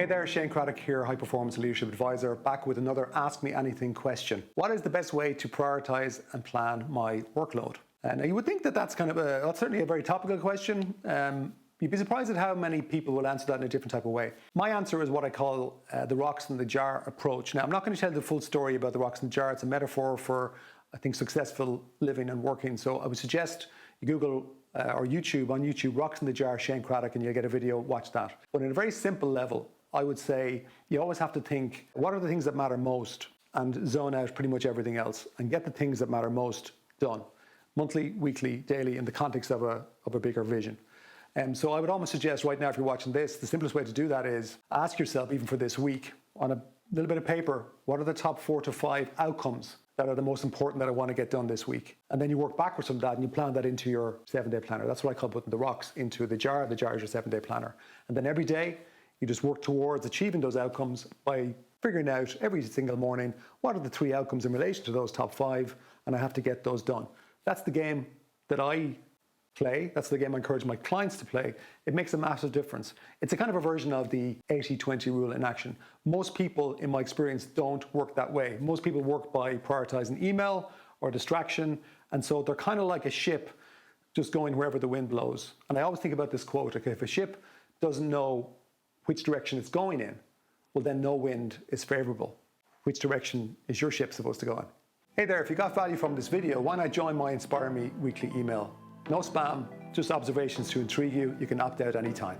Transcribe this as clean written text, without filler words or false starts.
Hey there, Shane Cradock here, High Performance Leadership Advisor, back with another Ask Me Anything question. What is the best way to prioritize and plan my workload? Now you would think that that's that's certainly a very topical question. You'd be surprised at how many people will answer that in a different type of way. My answer is what I call the rocks in the jar approach. Now I'm not going to tell the full story about the rocks in the jar. It's a metaphor for, I think, successful living and working. So I would suggest you Google or YouTube, on YouTube, rocks in the jar, Shane Cradock, and you'll get a video, watch that. But in a very simple level, I would say you always have to think, what are the things that matter most, and zone out pretty much everything else and get the things that matter most done. Monthly, weekly, daily, in the context of a bigger vision. So I would almost suggest right now, if you're watching this, the simplest way to do that is ask yourself, even for this week, on a little bit of paper, what are the top 4 to 5 outcomes that are the most important that I want to get done this week? And then you work backwards from that and you plan that into your 7-day planner. That's what I call putting the rocks into the jar. The jar is your 7-day planner. And then every day, you just work towards achieving those outcomes by figuring out every single morning, what are the 3 outcomes in relation to those top 5, and I have to get those done. That's the game that I play. That's the game I encourage my clients to play. It makes a massive difference. It's a kind of a version of the 80-20 rule in action. Most people, in my experience, don't work that way. Most people work by prioritizing email or distraction, and so they're kind of like a ship just going wherever the wind blows. And I always think about this quote, okay, if a ship doesn't know which direction it's going in, well then no wind is favorable. Which direction is your ship supposed to go in? Hey there, if you got value from this video, why not join my Inspire Me weekly email? No spam, just observations to intrigue you. You can opt out anytime.